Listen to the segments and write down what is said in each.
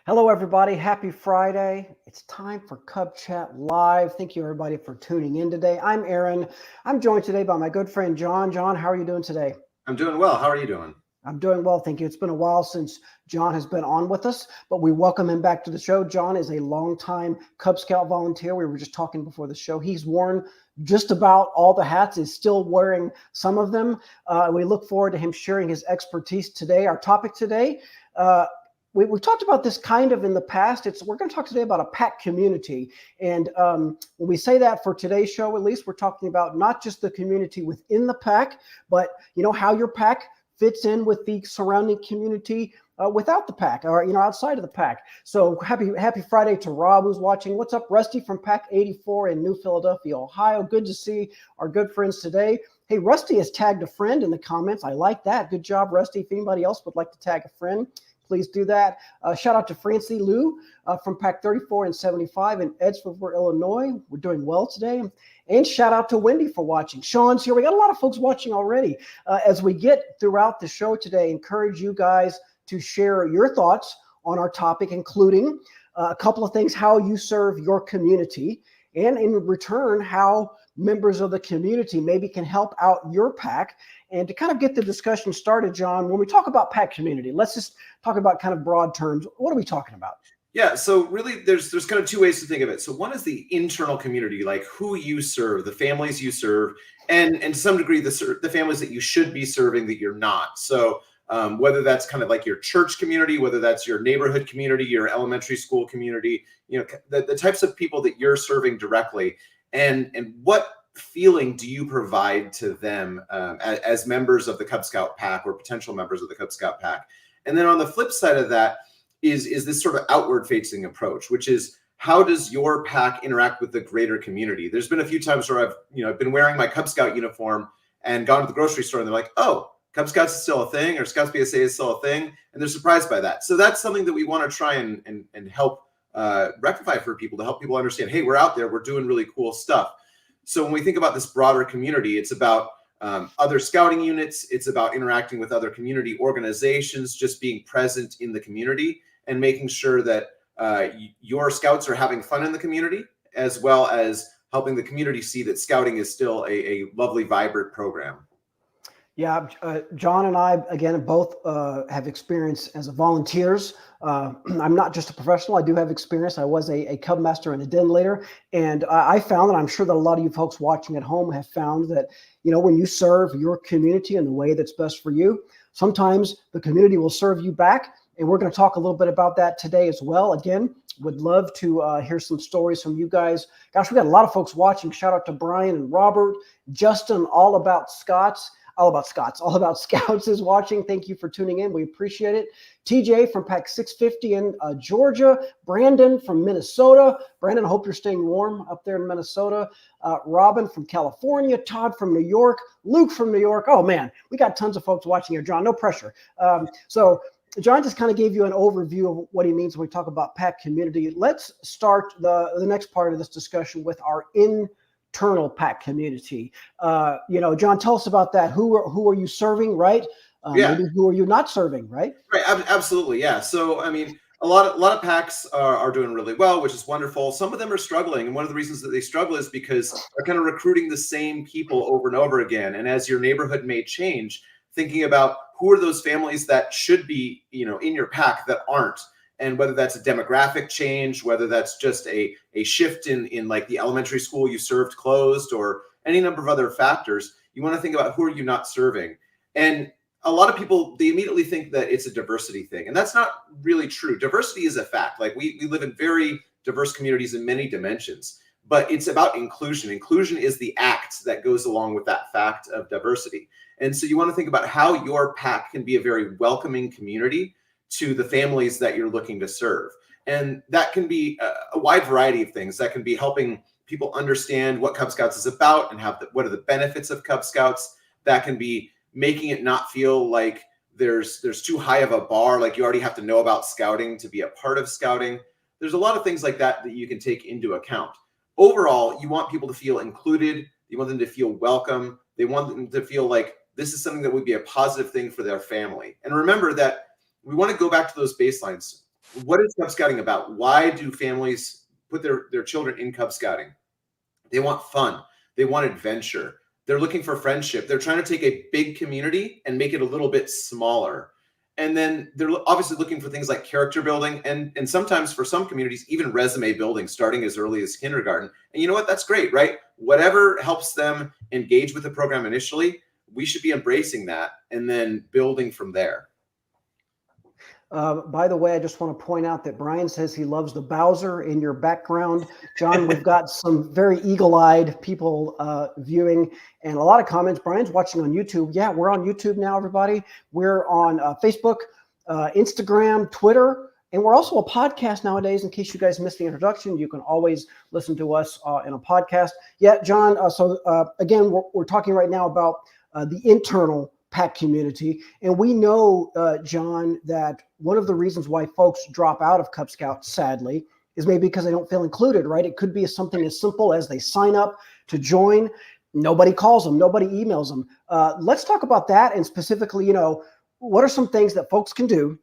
Hello, everybody. Happy Friday. It's time for Cub Chat Live. Thank you, everybody, for tuning in today. I'm Aaron. I'm joined today by my good friend, John. John, how are you doing today? I'm doing well. How are you doing? I'm doing well, thank you. It's been a while since John has been on with us, but we welcome him back to the show. John is a longtime Cub Scout volunteer. We were just talking before the show. He's worn just about all the hats, is still wearing some of them. We look forward to him sharing his expertise today. Our topic today, uh, we talked about this kind of in the past. We're going to talk today about a pack community. And when we say that for today's show, at least, we're talking about not just the community within the pack, but how your pack fits in with the surrounding community without the pack, or outside of the pack. So happy Friday to Rob, who's watching. What's up, Rusty from Pack 84 in New Philadelphia, Ohio? Good to see our good friends today. Hey, Rusty has tagged a friend in the comments. I like that. Good job, Rusty. If anybody else would like to tag a friend, please do that. Shout out to Francie Lou from Pack 34 and 75 in Edgewood, Illinois. We're doing well today. And shout out to Wendy for watching. Sean's here. We got a lot of folks watching already. As we get throughout the show today, encourage you guys to share your thoughts on our topic, including a couple of things: how you serve your community, and in return, how members of the community maybe can help out your pack. And to kind of get the discussion started, John, when we talk about pack community, let's just talk about kind of broad terms. What are we talking about? Yeah, so really there's kind of two ways to think of it. So one is the internal community, like who you serve, the families you serve, and to some degree the families that you should be serving that you're not. So whether that's kind of like your church community, whether that's your neighborhood community, your elementary school community, the types of people that you're serving directly, and what feeling do you provide to them as members of the Cub Scout pack or potential members of the Cub Scout pack? And then on the flip side of that is this sort of outward facing approach, which is how does your pack interact with the greater community? There's been a few times where I've been wearing my Cub Scout uniform and gone to the grocery store and they're like, oh, Cub Scouts is still a thing, or Scouts BSA is still a thing, and they're surprised by that. So that's something that we want to try and help rectify for people, to help people understand, hey, we're out there, we're doing really cool stuff. So when we think about this broader community, it's about other scouting units, it's about interacting with other community organizations, just being present in the community and making sure that your scouts are having fun in the community, as well as helping the community see that scouting is still a lovely, vibrant program. Yeah, John and I, again, both have experience as volunteers. I'm not just a professional. I do have experience. I was a Cub master and a den leader. And I found, and I'm sure that a lot of you folks watching at home have found, that, when you serve your community in the way that's best for you, sometimes the community will serve you back. And we're going to talk a little bit about that today as well. Again, would love to hear some stories from you guys. Gosh, we got a lot of folks watching. Shout out to Brian and Robert, Justin, all about Scouts is watching. Thank you for tuning in. We appreciate it. TJ from Pack 650 in Georgia. Brandon from Minnesota. Brandon, I hope you're staying warm up there in Minnesota. Robin from California. Todd from New York. Luke from New York. Oh, man, we got tons of folks watching here. John, no pressure. So John just kind of gave you an overview of what he means when we talk about pack community. Let's start the next part of this discussion with our internal pack community. John, tell us about that. Who are you serving, right? Maybe who are you not serving, right? Right, absolutely, yeah. So, I mean, a lot of packs are doing really well, which is wonderful. Some of them are struggling, and one of the reasons that they struggle is because they're kind of recruiting the same people over and over again. And as your neighborhood may change, thinking about who are those families that should be, in your pack that aren't, and whether that's a demographic change, whether that's just a shift in like the elementary school you served closed, or any number of other factors, you want to think about who are you not serving. And a lot of people, they immediately think that it's a diversity thing, and that's not really true. Diversity is a fact. Like we live in very diverse communities in many dimensions, but it's about inclusion. Inclusion is the act that goes along with that fact of diversity. And so you want to think about how your pack can be a very welcoming community to the families that you're looking to serve. And that can be a wide variety of things. That can be helping people understand what Cub Scouts is about and what are the benefits of Cub Scouts. That can be making it not feel like there's too high of a bar, like you already have to know about scouting to be a part of scouting. There's a lot of things like that you can take into account. Overall, you want people to feel included. You want them to feel welcome. They want them to feel like this is something that would be a positive thing for their family. And remember that we want to go back to those baselines. what is Cub Scouting about? Why do families put their children in Cub Scouting? They want fun. They want adventure. They're looking for friendship. They're trying to take a big community and make it a little bit smaller. And then they're obviously looking for things like character building and sometimes for some communities, even resume building, starting as early as kindergarten. And you know what? That's great, right? Whatever helps them engage with the program initially, we should be embracing that and then building from there. By the way, I just want to point out that Brian says he loves the Bowser in your background. John, we've got some very eagle-eyed people viewing and a lot of comments. Brian's watching on YouTube. Yeah, we're on YouTube now, everybody. We're on Facebook, Instagram, Twitter, and we're also a podcast nowadays. In case you guys missed the introduction, you can always listen to us in a podcast. Yeah, John, again, we're talking right now about the internal pack community. And we know, John, that one of the reasons why folks drop out of Cub Scouts, sadly, is maybe because they don't feel included, right? It could be something as simple as they sign up to join. Nobody calls them. Nobody emails them. Let's talk about that. And specifically, what are some things that folks can do,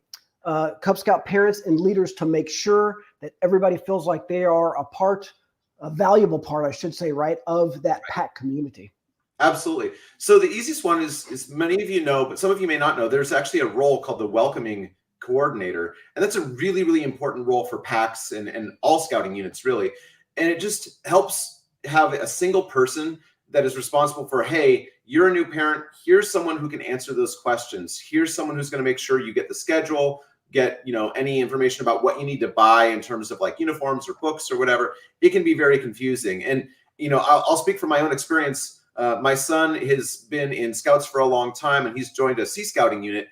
Cub Scout parents and leaders, to make sure that everybody feels like they are a valuable part, I should say, right, of that pack community? Absolutely. So the easiest one is many of you know, but some of you may not know, there's actually a role called the welcoming coordinator. And that's a really, really important role for packs and all scouting units, really. And it just helps have a single person that is responsible for, hey, you're a new parent. Here's someone who can answer those questions. Here's someone who's going to make sure you get the schedule, get any information about what you need to buy in terms of like uniforms or books or whatever. It can be very confusing. And I'll speak from my own experience. My son has been in Scouts for a long time, and he's joined a Sea Scouting unit.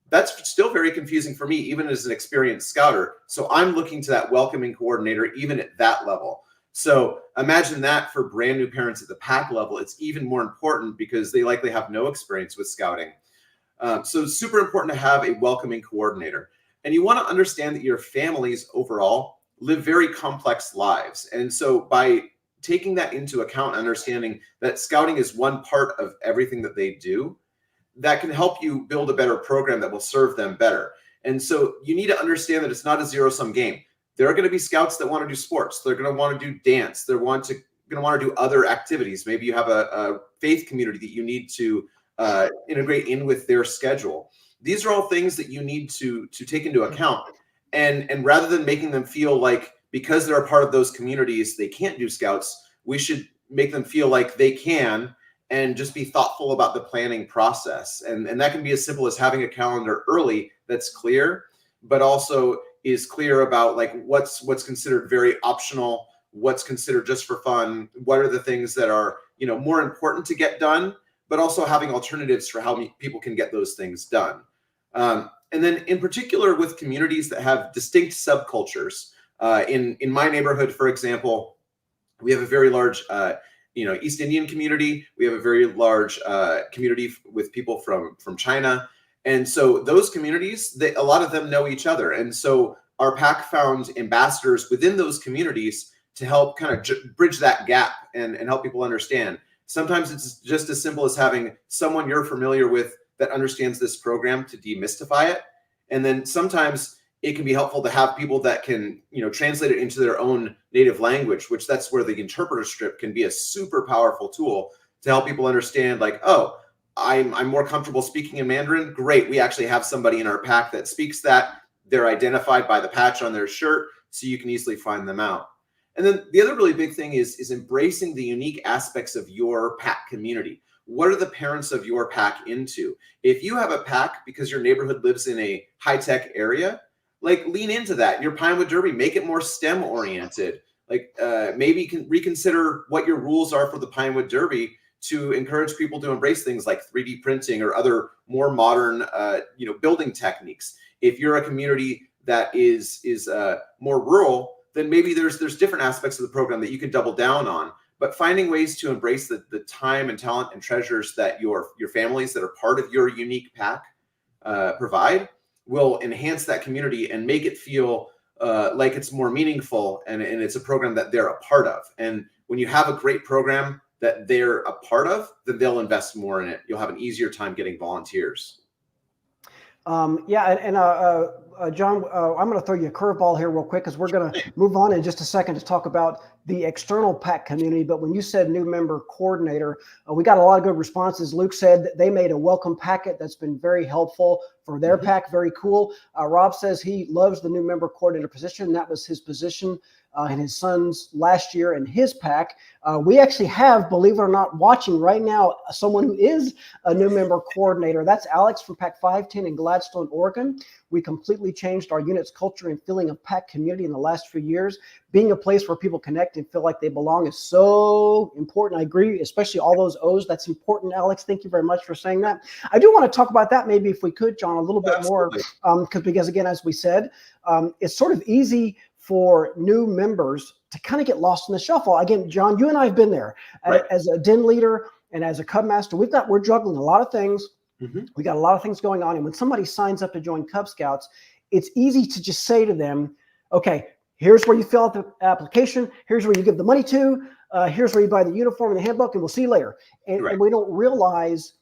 That's still very confusing for me, even as an experienced scouter. So I'm looking to that welcoming coordinator, even at that level. So imagine that for brand new parents at the pack level. It's even more important because they likely have no experience with scouting. So it's super important to have a welcoming coordinator. And you want to understand that your families overall live very complex lives. And so by taking that into account, understanding that scouting is one part of everything that they do, that can help you build a better program that will serve them better. And so you need to understand that it's not a zero-sum game. There are going to be scouts that want to do sports. They're going to want to do dance. They're going to want to do other activities. Maybe you have a faith community that you need to integrate in with their schedule. These are all things that you need to take into account. And rather than making them feel like because they're a part of those communities, they can't do scouts, we should make them feel like they can and just be thoughtful about the planning process. And that can be as simple as having a calendar early that's clear, but also is clear about like what's considered very optional, what's considered just for fun, what are the things that are more important to get done, but also having alternatives for how people can get those things done. And then in particular with communities that have distinct subcultures, in my neighborhood, for example, we have a very large East Indian community. We have a very large community with people from China. And so those communities, a lot of them know each other. And so our pack found ambassadors within those communities to help kind of bridge that gap and help people understand. Sometimes it's just as simple as having someone you're familiar with that understands this program to demystify it. And then sometimes it can be helpful to have people that can, translate it into their own native language, which that's where the interpreter strip can be a super powerful tool to help people understand like, oh, I'm more comfortable speaking in Mandarin. Great. We actually have somebody in our pack that speaks that. They're identified by the patch on their shirt, so you can easily find them out. And then the other really big thing is embracing the unique aspects of your pack community. What are the parents of your pack into? If you have a pack because your neighborhood lives in a high-tech area, like lean into that. Your Pinewood Derby, make it more STEM oriented. Like maybe you can reconsider what your rules are for the Pinewood Derby to encourage people to embrace things like 3D printing or other more modern, building techniques. If you're a community that is more rural, then maybe there's different aspects of the program that you can double down on. But finding ways to embrace the time and talent and treasures that your families that are part of your unique pack provide will enhance that community and make it feel like it's more meaningful and it's a program that they're a part of. And when you have a great program that they're a part of, then they'll invest more in it. You'll have an easier time getting volunteers. John, I'm going to throw you a curveball here real quick because we're going to move on in just a second to talk about the external pack community. But when you said new member coordinator, we got a lot of good responses. Luke said that they made a welcome packet that's been very helpful for their pack. Very cool. Rob says he loves the new member coordinator position. That was his position in his son's last year in his pack. We actually have, believe it or not, watching right now, someone who is a new member coordinator. That's Alex from Pack 510 in Gladstone, Oregon. We completely changed our unit's culture and feeling of pack community in the last few years. Being a place where people connect and feel like they belong is so important. I agree, especially all those O's. That's important, Alex. Thank you very much for saying that. I do want to talk about that maybe if we could, John, a little bit more, because again, as we said, it's sort of easy for new members to kind of get lost in the shuffle. Again, John, you and I have been there as a den leader and as a Cub Master. We're juggling a lot of things. We got a lot of things going on. And when somebody signs up to join Cub Scouts, it's easy to just say to them, okay, here's where you fill out the application. Here's where you give the money to. Here's where you buy the uniform and the handbook, and we'll see you later. And we don't realize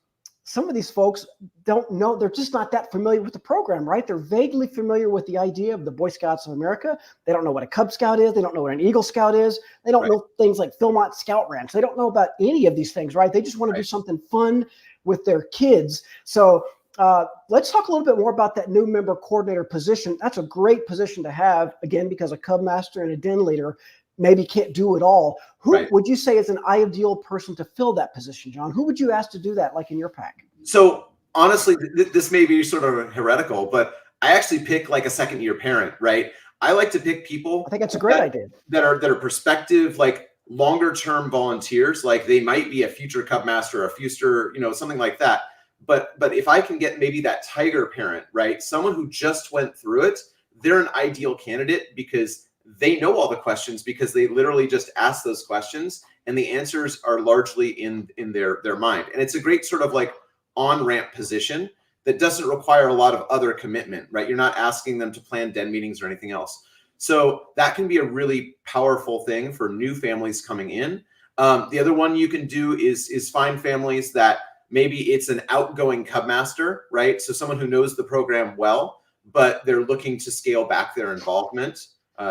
some of these folks don't know. They're just not that familiar with the program, right? They're vaguely familiar with the idea of the Boy Scouts of America. They don't know what a Cub Scout is. They don't know what an Eagle Scout is. They don't know things like Philmont Scout Ranch. They don't know about any of these things, right? They just want to do something fun with their kids. So let's talk a little bit more about that new member coordinator position. That's a great position to have, again, because a Cub Master and a den leader maybe can't do it all. Who would you say is an ideal person to fill that position, John? Who would you ask to do that, like in your pack? So honestly, this may be sort of heretical, but I actually pick like a second-year parent, right? I like to pick people. I think that's a great idea. That are prospective, like longer-term volunteers. Like they might be a future Cub Master, or a future, something like that. But if I can get maybe that tiger parent, right? Someone who just went through it, they're an ideal candidate because they know all the questions, because they literally just ask those questions and the answers are largely in their mind. And it's a great sort of like on-ramp position that doesn't require a lot of other commitment, right? You're not asking them to plan den meetings or anything else. So that can be a really powerful thing for new families coming in. The other one you can do is find families that maybe it's an outgoing Cub Master, right? So someone who knows the program well, but they're looking to scale back their involvement.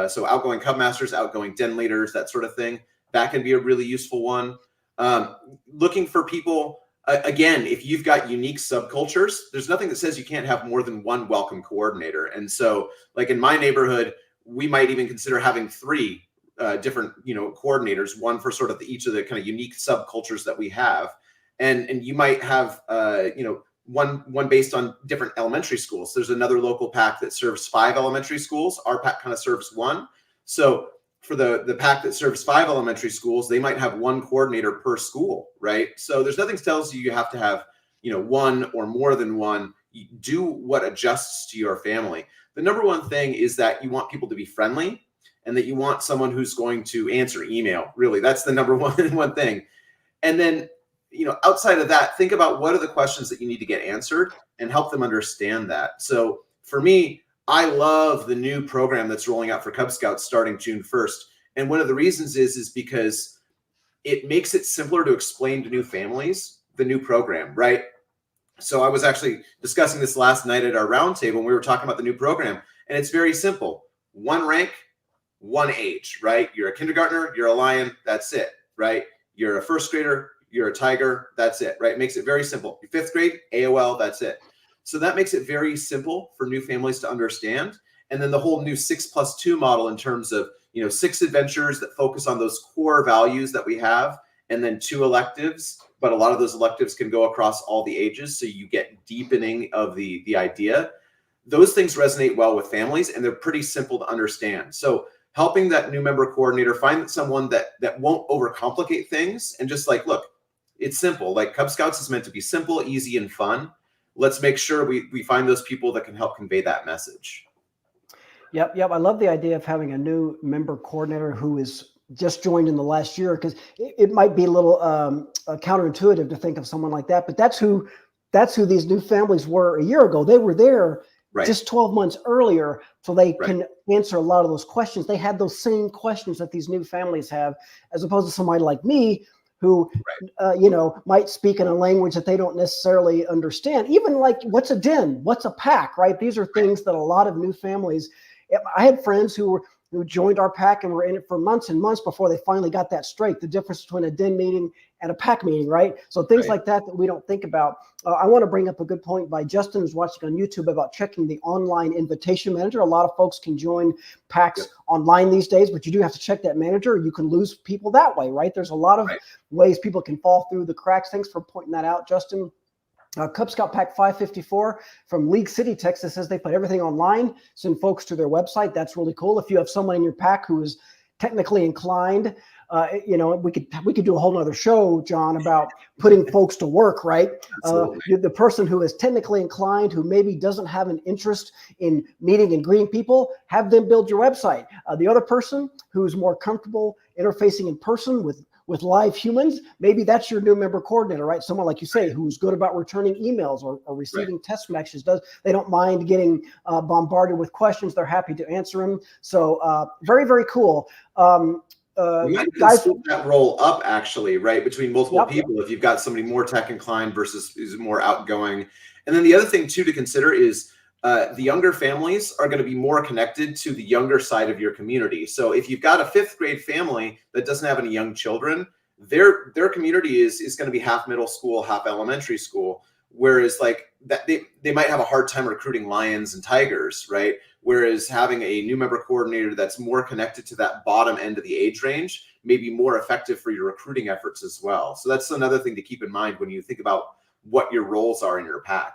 So outgoing Cub Masters, outgoing den leaders, that sort of thing. That can be a really useful one. Looking for people, again, if you've got unique subcultures, there's nothing that says you can't have more than one welcome coordinator. And so like in my neighborhood, we might even consider having 3 different, coordinators, one for sort of each of the kind of unique subcultures that we have. And you might have, one based on different elementary schools. There's another local pack that serves 5 elementary schools. Our pack kind of serves 1. So for the pack that serves 5 elementary schools, they might have 1 coordinator per school, right? So there's nothing that tells you have to have, 1 or more than 1. You do what adjusts to your family. The number one thing is that you want people to be friendly and that you want someone who's going to answer email. Really, that's the number one thing. And then, outside of that, think about what are the questions that you need to get answered and help them understand that. So for me, I love the new program that's rolling out for Cub Scouts starting June 1st. And one of the reasons is because it makes it simpler to explain to new families the new program, right? So I was actually discussing this last night at our roundtable when we were talking about the new program. And it's very simple. 1 rank, 1 age, right? You're a kindergartner, you're a lion, that's it, right? You're a first grader, you're a tiger, that's it, right? It makes it very simple. Your 5th grade, AOL, that's it. So that makes it very simple for new families to understand. And then the whole new 6+2 model in terms of, 6 adventures that focus on those core values that we have, and then 2 electives. But a lot of those electives can go across all the ages. So you get deepening of the idea. Those things resonate well with families and they're pretty simple to understand. So helping that new member coordinator find someone that won't overcomplicate things and just like, look, it's simple. Like Cub Scouts is meant to be simple, easy, and fun. Let's make sure we find those people that can help convey that message. Yep. I love the idea of having a new member coordinator who is just joined in the last year, because it might be a little counterintuitive to think of someone like that, but that's who these new families were a year ago. They were there just 12 months earlier, so they can answer a lot of those questions. They had those same questions that these new families have, as opposed to somebody like me who, Right. might speak in a language that they don't necessarily understand. Even like, what's a den? What's a pack? Right? These are things that a lot of new families. I had friends who joined our pack and were in it for months and months before they finally got that straight. The difference between a den meeting and a pack meeting, right? So things Right. like that we don't think about. I want to bring up a good point by Justin, who's watching on YouTube, about checking the online invitation manager. A lot of folks can join packs Yep. online these days, but you do have to check that manager. You can lose people that way, right? There's a lot of Right. ways people can fall through the cracks. Thanks for pointing that out, Justin. Cub Scout Pack 554 from League City, Texas says they put everything online, send folks to their website. That's really cool. If you have someone in your pack who is technically inclined, we could do a whole nother show, John, about putting folks to work, right? Absolutely. The person who is technically inclined, who maybe doesn't have an interest in meeting and greeting people, have them build your website. The other person who's more comfortable interfacing in person with live humans, maybe that's your new member coordinator, right? Someone, like you say, who's good about returning emails or receiving text messages. They don't mind getting bombarded with questions. They're happy to answer them. So very, very cool. You might even Guys, split that role up, actually, right, between multiple yep. people if you've got somebody more tech inclined versus who's more outgoing. And then the other thing, too, to consider is the younger families are going to be more connected to the younger side of your community. So if you've got a 5th grade family that doesn't have any young children, their community is going to be half middle school, half elementary school. Whereas like that, they might have a hard time recruiting lions and tigers, right? Whereas having a new member coordinator that's more connected to that bottom end of the age range may be more effective for your recruiting efforts as well. So that's another thing to keep in mind when you think about what your roles are in your pack.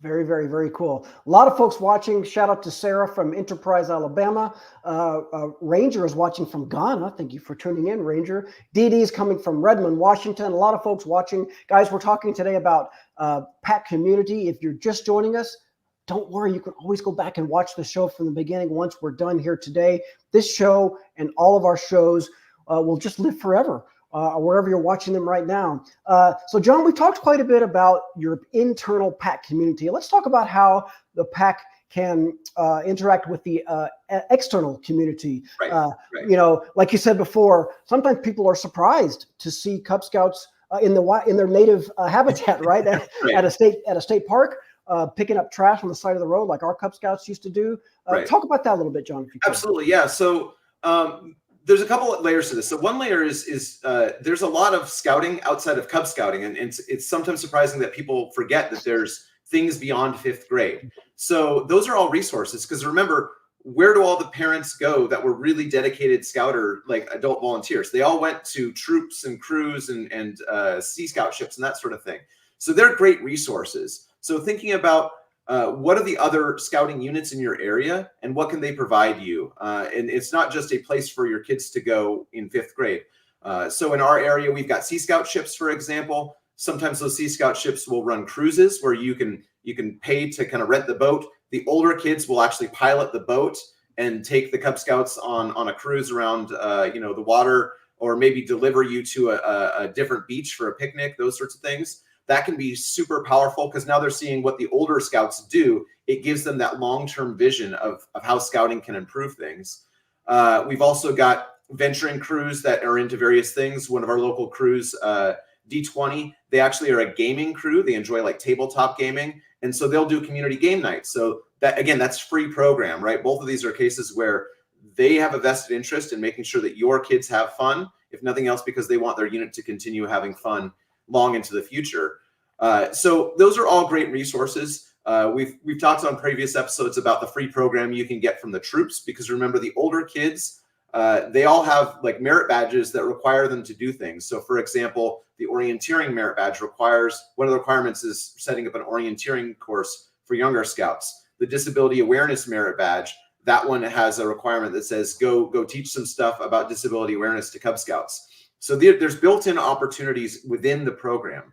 Very, very, very cool. A lot of folks watching. Shout out to Sarah from Enterprise, Alabama. Ranger is watching from Ghana. Thank you for tuning in, Ranger. Dee Dee's coming from Redmond, Washington. A lot of folks watching. Guys, we're talking today about pack community. If you're just joining us, don't worry. You can always go back and watch the show from the beginning once we're done here today. This show and all of our shows will just live forever. Wherever you're watching them right now. So, John, we talked quite a bit about your internal pack community. Let's talk about how the pack can interact with the external community. Right. Like you said before, sometimes people are surprised to see Cub Scouts in their native habitat, right? At a state park, picking up trash on the side of the road, like our Cub Scouts used to do. Talk about that a little bit, John, if you could. Absolutely, yeah. So there's a couple of layers to this. So one layer is there's a lot of scouting outside of Cub Scouting, and it's sometimes surprising that people forget that there's things beyond 5th grade. So those are all resources, because remember, where do all the parents go that were really dedicated Scouter, like adult volunteers? They all went to troops and crews and Sea Scout ships and that sort of thing. So they're great resources. So thinking about what are the other scouting units in your area and what can they provide you? And it's not just a place for your kids to go in 5th grade. So in our area, we've got Sea Scout ships, for example. Sometimes those Sea Scout ships will run cruises where you can pay to kind of rent the boat. The older kids will actually pilot the boat and take the Cub Scouts on a cruise around the water, or maybe deliver you to a different beach for a picnic, those sorts of things. That can be super powerful because now they're seeing what the older scouts do. It gives them that long-term vision of how scouting can improve things. We've also got venturing crews that are into various things. One of our local crews, D20, they actually are a gaming crew. They enjoy like tabletop gaming. And so they'll do community game nights. So that, again, that's free program, right? Both of these are cases where they have a vested interest in making sure that your kids have fun, if nothing else, because they want their unit to continue having fun long into the future. So those are all great resources. We've talked on previous episodes about the free program you can get from the troops, because remember, the older kids, they all have like merit badges that require them to do things. So for example, the orienteering merit badge requires, one of the requirements is setting up an orienteering course for younger scouts. The disability awareness merit badge, that one has a requirement that says go teach some stuff about disability awareness to Cub Scouts. So there's built-in opportunities within the program.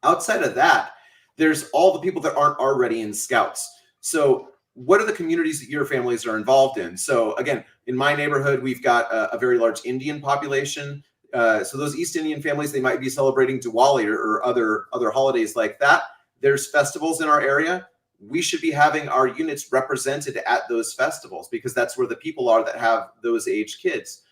Outside of that, there's all the people that aren't already in Scouts. So what are the communities that your families are involved in? So again, in my neighborhood, we've got a very large Indian population. So those East Indian families, they might be celebrating Diwali or other holidays like that. There's festivals in our area. We should be having our units represented at those festivals, because that's where the people are that have those age kids.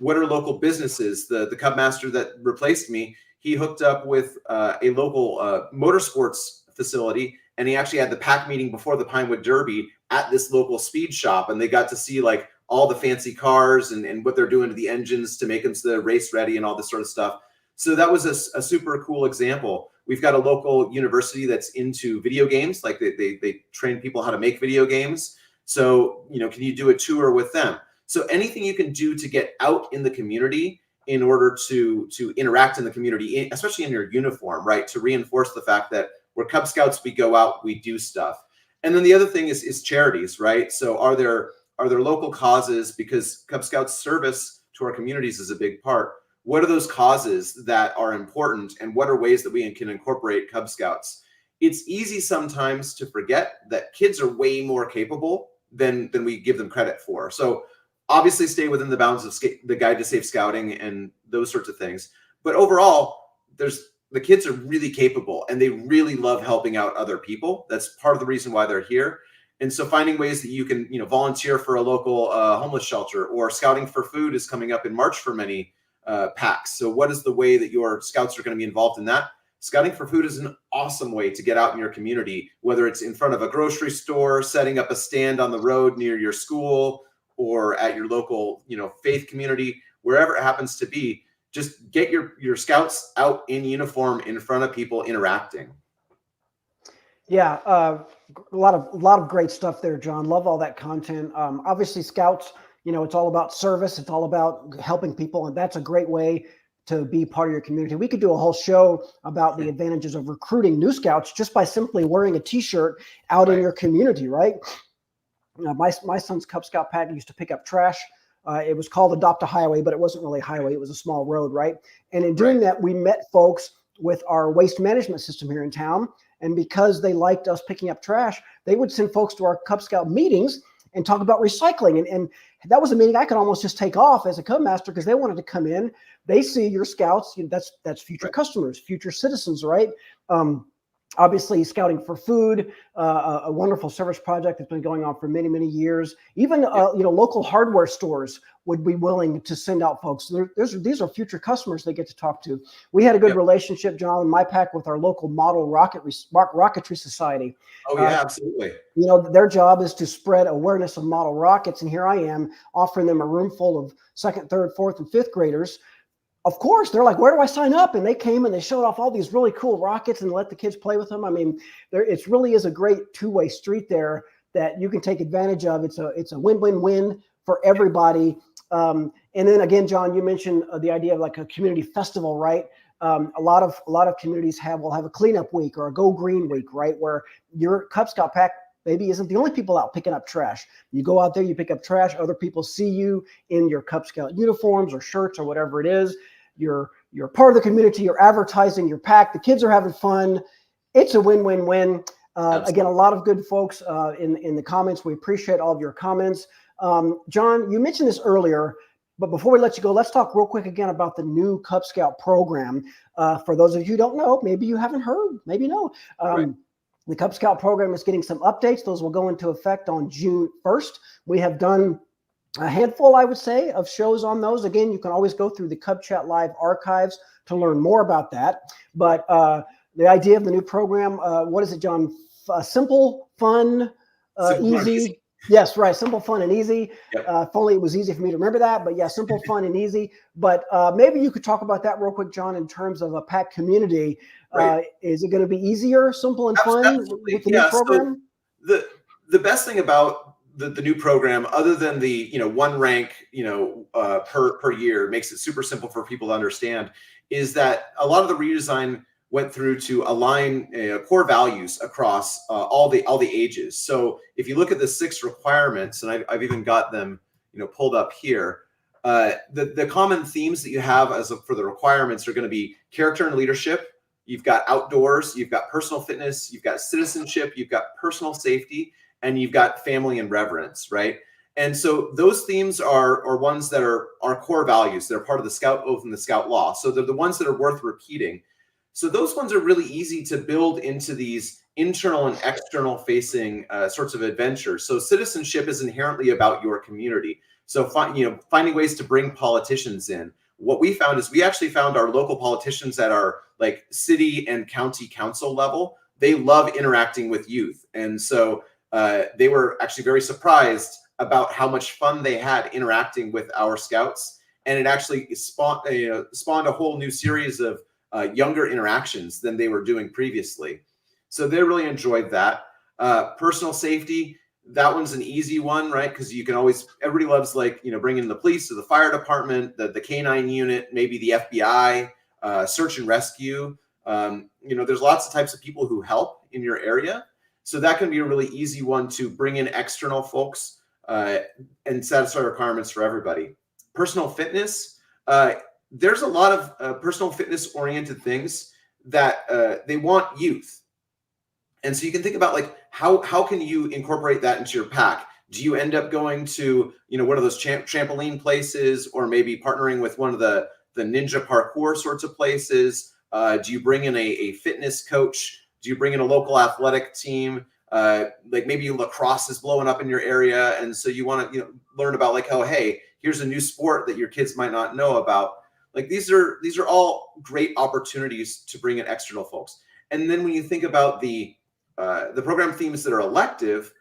What are local businesses? The Cub Master that replaced me, he hooked up with a local motorsports facility, and he actually had the pack meeting before the Pinewood Derby at this local speed shop, and they got to see like all the fancy cars and what they're doing to the engines to make them so they're race ready and all this sort of stuff. So that was a super cool example. We've got a local university that's into video games, like they train people how to make video games. So, can you do a tour with them? So anything you can do to get out in the community in order to interact in the community, especially in your uniform, right? To reinforce the fact that we're Cub Scouts, we go out, we do stuff. And then the other thing is charities, right? So are there local causes, because Cub Scouts service to our communities is a big part. What are those causes that are important, and what are ways that we can incorporate Cub Scouts? It's easy sometimes to forget that kids are way more capable than we give them credit for. So obviously stay within the bounds of the Guide to Safe Scouting and those sorts of things. But overall, the kids are really capable, and they really love helping out other people. That's part of the reason why they're here. And so finding ways that you can, volunteer for a local homeless shelter, or Scouting for Food is coming up in March for many packs. So what is the way that your scouts are going to be involved in that? Scouting for Food is an awesome way to get out in your community, whether it's in front of a grocery store, setting up a stand on the road near your school, or at your local, faith community, wherever it happens to be. Just get your scouts out in uniform in front of people interacting. Yeah, a lot of great stuff there, John. Love all that content. Obviously, Scouts, it's all about service. It's all about helping people, and that's a great way to be part of your community. We could do a whole show about the advantages of recruiting new Scouts just by simply wearing a T-shirt out in your community, right? My son's Cub Scout pack used to pick up trash. It was called Adopt a Highway, but it wasn't really a highway. It was a small road, right? And in doing that, we met folks with our waste management system here in town. And because they liked us picking up trash, they would send folks to our Cub Scout meetings and talk about recycling. And that was a meeting I could almost just take off as a Cub Master, because they wanted to come in. They see your Scouts, that's future customers, future citizens, right? Obviously, Scouting for Food, a wonderful service project that's been going on for many, many years. Even local hardware stores would be willing to send out folks. These are future customers they get to talk to. We had a good relationship, John, in my pack, with our local model rocketry society. Oh yeah, absolutely. Their job is to spread awareness of model rockets, and here I am offering them a room full of second, third, fourth, and fifth graders. Of course, they're like, where do I sign up? And they came and they showed off all these really cool rockets and let the kids play with them. I mean, it really is a great two-way street there that you can take advantage of. It's a win-win-win for everybody. And then again, John, you mentioned the idea of like a community festival, right? A lot of communities will have a cleanup week or a Go Green week, right? Where your Cub Scout pack maybe isn't the only people out picking up trash. You go out there, you pick up trash, other people see you in your Cub Scout uniforms or shirts or whatever it is. You're part of the community, you're advertising your pack, the kids are having fun. It's a win-win-win. Again, a lot of good folks in the comments. We appreciate all of your comments. John, you mentioned this earlier, but before we let you go, let's talk real quick again about the new Cub Scout program. For those of you who don't know, maybe you haven't heard, maybe no. The Cub Scout program is getting some updates. Those will go into effect on June 1st. We have done a handful, I would say, of shows on those. Again, you can always go through the Cub Chat Live archives to learn more about that. But the idea of the new program, what is it, John? Simple, fun, easy. Yes, right. Simple, fun, and easy. Yep. If only it was easy for me to remember that. But yeah, simple, fun, and easy. But maybe you could talk about that real quick, John, in terms of a pack community. Is it going to be easier, simple, and fun with the new program? So the best thing about the new program, other than the one rank per year, makes it super simple for people to understand, is that a lot of the redesign went through to align core values across all the ages. So if you look at the 6 requirements, and I've even got them pulled up here, the common themes that you have for the requirements are going to be character and leadership. You've got outdoors, you've got personal fitness, you've got citizenship, you've got personal safety, and you've got family and reverence, right? And so those themes are ones that are our core values. They're part of the Scout Oath and the Scout Law. So they're the ones that are worth repeating. So those ones are really easy to build into these internal and external facing sorts of adventures. So citizenship is inherently about your community. So finding ways to bring politicians in. What we found is we actually found our local politicians at our like city and county council level. They love interacting with youth, and so they were actually very surprised about how much fun they had interacting with our scouts, and it actually spawned a whole new series of younger interactions than they were doing previously. So they really enjoyed that. Personal safety, that one's an easy one, right? Because you can always, everybody loves like, bringing the police or the fire department, the canine unit, maybe the FBI, search and rescue. There's lots of types of people who help in your area. So that can be a really easy one to bring in external folks and satisfy requirements for everybody. Personal fitness, there's a lot of personal fitness oriented things that they want youth. And so you can think about like, how can you incorporate that into your pack? Do you end up going to, one of those trampoline places, or maybe partnering with one of the ninja parkour sorts of places? Do you bring in a fitness coach? Do you bring in a local athletic team? Like maybe lacrosse is blowing up in your area, and so you want to learn about like, oh, hey, here's a new sport that your kids might not know about. Like these are all great opportunities to bring in external folks. And then when you think about the program themes that are elective,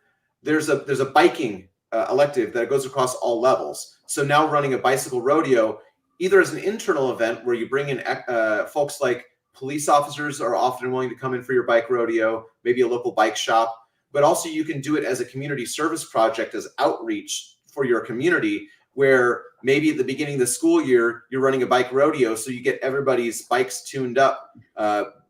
there's a biking elective that goes across all levels. So now running a bicycle rodeo, either as an internal event where you bring in folks like police officers are often willing to come in for your bike rodeo, maybe a local bike shop, but also you can do it as a community service project, as outreach for your community, where maybe at the beginning of the school year, you're running a bike rodeo, so you get everybody's bikes tuned up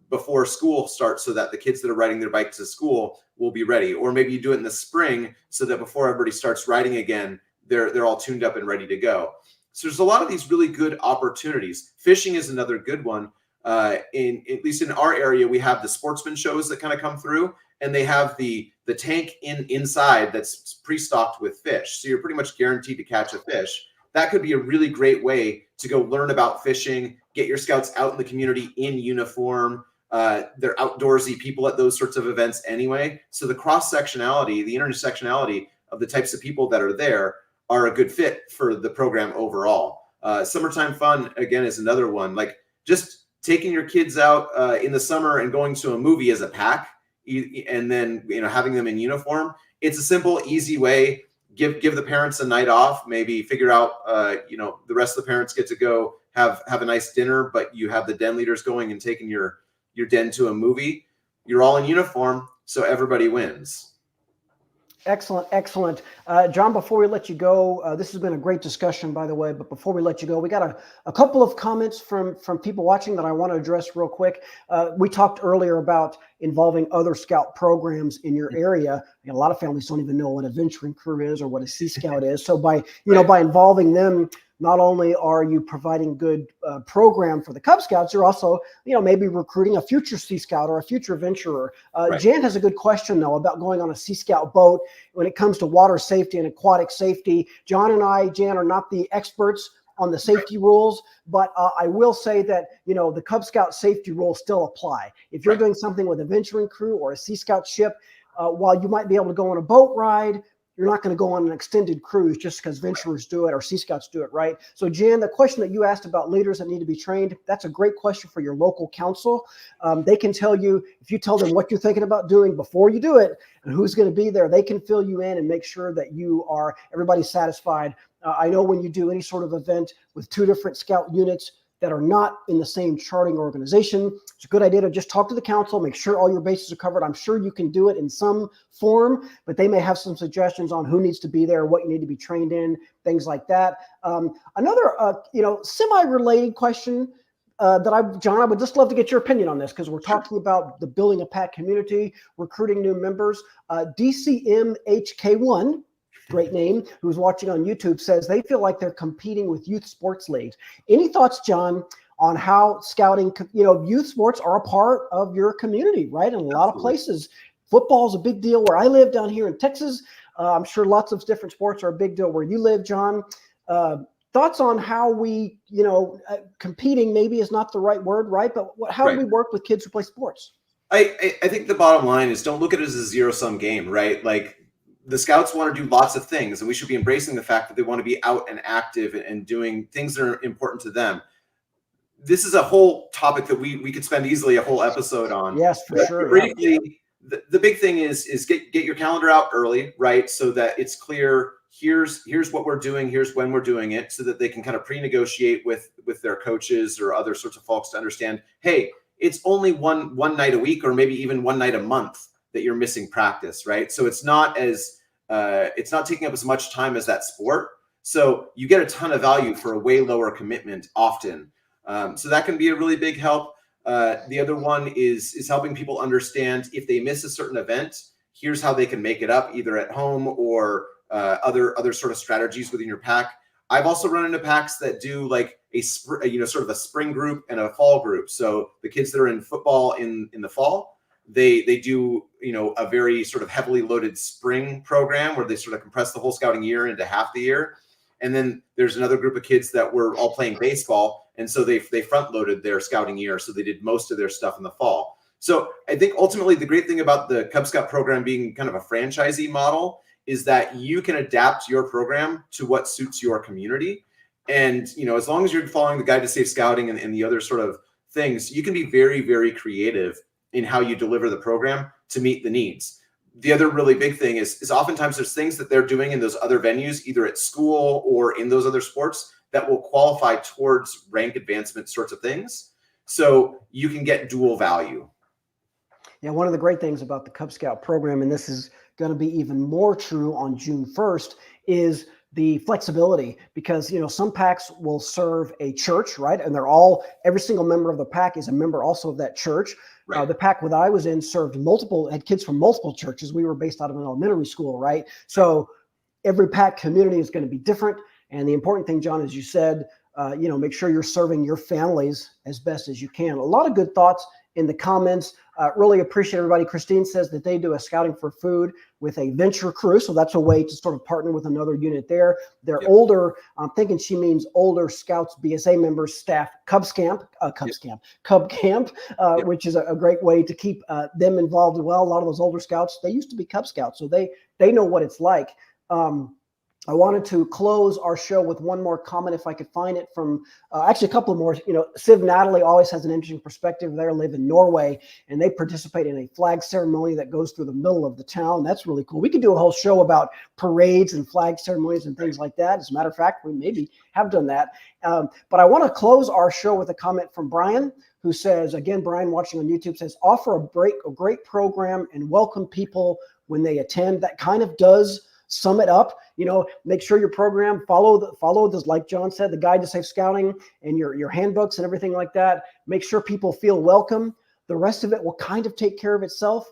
before school starts, so that the kids that are riding their bikes to school will be ready. Or maybe you do it in the spring so that before everybody starts riding again, they're all tuned up and ready to go. So there's a lot of these really good opportunities. Fishing is another good one. At least in our area, we have the sportsman shows that kind of come through, and they have the tank inside that's pre-stocked with fish. So you're pretty much guaranteed to catch a fish. That could be a really great way to go learn about fishing, get your scouts out in the community in uniform. They're outdoorsy people at those sorts of events anyway. So the cross-sectionality, the intersectionality of the types of people that are there are a good fit for the program overall. Summertime fun, again, is another one. Like just taking your kids out in the summer and going to a movie as a pack, and then having them in uniform. It's a simple, easy way. Give the parents a night off. Maybe figure out the rest of the parents get to go have a nice dinner, but you have the den leaders going and taking your den to a movie. You're all in uniform, so everybody wins. Excellent, excellent. John, before we let you go, this has been a great discussion, by the way, but before we let you go, we got a couple of comments from people watching that I want to address real quick. We talked earlier about involving other scout programs in your area. A lot of families don't even know what a venturing crew is or what a Sea Scout is. So by involving them, not only are you providing good program for the Cub Scouts, you're also, maybe recruiting a future Sea Scout or a future venturer. Right. Jan has a good question, though, about going on a Sea Scout boat when it comes to water safety and aquatic safety. John and I, Jan, are not the experts on the safety rules, but I will say that, the Cub Scout safety rules still apply. If you're doing something with a venturing crew or a Sea Scout ship, while you might be able to go on a boat ride, you're not going to go on an extended cruise just because venturers do it or Sea Scouts do it, right? So, Jan, the question that you asked about leaders that need to be trained, that's a great question for your local council. They can tell you, if you tell them what you're thinking about doing before you do it and who's going to be there, they can fill you in and make sure that everybody's satisfied. I know when you do any sort of event with two different scout units that are not in the same charting organization, it's a good idea to just talk to the council, make sure all your bases are covered. I'm sure you can do it in some form, but they may have some suggestions on who needs to be there, what you need to be trained in, things like that. Another, semi-related question John, I would just love to get your opinion on this, because we're talking about the building a pack community, recruiting new members. DCMHK1, great name, who's watching on YouTube, says they feel like they're competing with youth sports leagues. Any thoughts, John, on how scouting, youth sports are a part of your community, right? In a lot of places, football is a big deal where I live down here in Texas. I'm sure lots of different sports are a big deal where you live, John. Thoughts on how we, competing maybe is not the right word, right? But how do we work with kids who play sports? I think the bottom line is don't look at it as a zero-sum game, right? Like the Scouts want to do lots of things, and we should be embracing the fact that they want to be out and active and doing things that are important to them. This is a whole topic that we could spend easily a whole episode on. Yes, for But sure. briefly, the big thing is get your calendar out early, right? So that it's clear, here's what we're doing, here's when we're doing it, so that they can kind of pre-negotiate with their coaches or other sorts of folks to understand, hey, it's only one night a week or maybe even one night a month that you're missing practice, right? So it's not taking up as much time as that sport. So you get a ton of value for a way lower commitment often. So that can be a really big help. The other one is helping people understand if they miss a certain event, here's how they can make it up either at home or other sort of strategies within your pack. I've also run into packs that do like sort of a spring group and a fall group. So the kids that are in football in the fall, they do, a very sort of heavily loaded spring program where they sort of compress the whole scouting year into half the year. And then there's another group of kids that were all playing baseball. And so they front loaded their scouting year. So they did most of their stuff in the fall. So I think ultimately the great thing about the Cub Scout program being kind of a franchisee model is that you can adapt your program to what suits your community. And, as long as you're following the Guide to Safe Scouting and the other sort of things, you can be very, very creative in how you deliver the program to meet the needs. The other really big thing is oftentimes there's things that they're doing in those other venues, either at school or in those other sports, that will qualify towards rank advancement sorts of things. So you can get dual value. Yeah, one of the great things about the Cub Scout program, and this is going to be even more true on June 1st, is the flexibility, because some packs will serve a church, right? And every single member of the pack is a member also of that church. Right. The pack that I was in had kids from multiple churches. We were based out of an elementary school, right? So every pack community is going to be different. And the important thing, John, as you said, make sure you're serving your families as best as you can. A lot of good thoughts in the comments. Really appreciate everybody. Christine says that they do a scouting for food with a venture crew. So that's a way to sort of partner with another unit there. They're older. I'm thinking she means older Scouts, BSA members, staff, Cub Camp, which is a great way to keep them involved as well. A lot of those older Scouts, they used to be Cub Scouts, so they know what it's like. I wanted to close our show with one more comment, if I could find it, from actually a couple of more. Siv Natalie always has an interesting perspective. They live in Norway, and they participate in a flag ceremony that goes through the middle of the town. That's really cool. We could do a whole show about parades and flag ceremonies and things like that. As a matter of fact, we maybe have done that. But I want to close our show with a comment from Brian, who says, again, Brian watching on YouTube says, offer a great program and welcome people when they attend. That kind of does sum it up. Make sure your program follow this, like John said, the Guide to Safe Scouting and your handbooks and everything like that. Make sure people feel welcome. The rest of it will kind of take care of itself.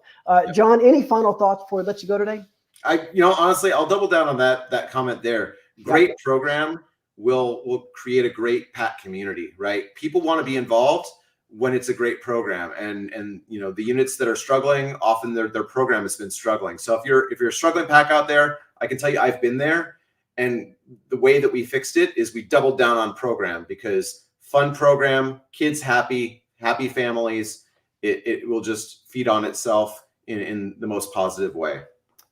John, any final thoughts before we let you go today? Honestly, I'll double down on that comment there. Great program will create a great pack community, right? People want to be involved when it's a great program, and the units that are struggling, often their program has been struggling. So if you're a struggling pack out there, I can tell you I've been there, and the way that we fixed it is we doubled down on program, because fun program, kids happy families, it will just feed on itself in the most positive way.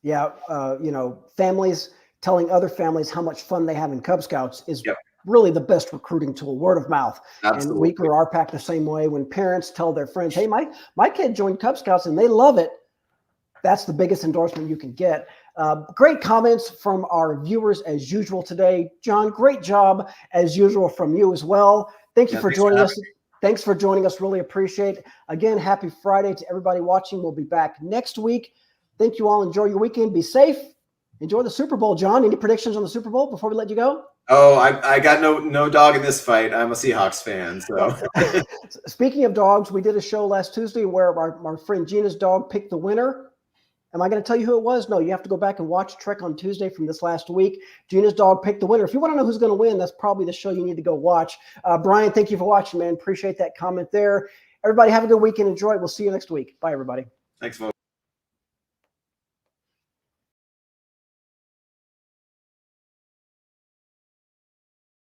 Yeah. Families telling other families how much fun they have in Cub Scouts is really the best recruiting tool, word of mouth. Absolutely. And we grew our pack the same way. When parents tell their friends, hey, my kid joined Cub Scouts and they love it, that's the biggest endorsement you can get. Great comments from our viewers as usual today. John, great job as usual from you as well. Thank you for joining us. Thanks for joining us. Really appreciate it. Again, happy Friday to everybody watching. We'll be back next week. Thank you all. Enjoy your weekend. Be safe. Enjoy the Super Bowl. John, any predictions on the Super Bowl before we let you go? Oh, I got no dog in this fight. I'm a Seahawks fan. So speaking of dogs, we did a show last Tuesday where our friend Gina's dog picked the winner. Am I going to tell you who it was? No, you have to go back and watch Trek on Tuesday from this last week. Gina's dog picked the winner. If you want to know who's going to win, that's probably the show you need to go watch. Brian, thank you for watching, man. Appreciate that comment there. Everybody have a good weekend. Enjoy it. We'll see you next week. Bye, everybody. Thanks, folks.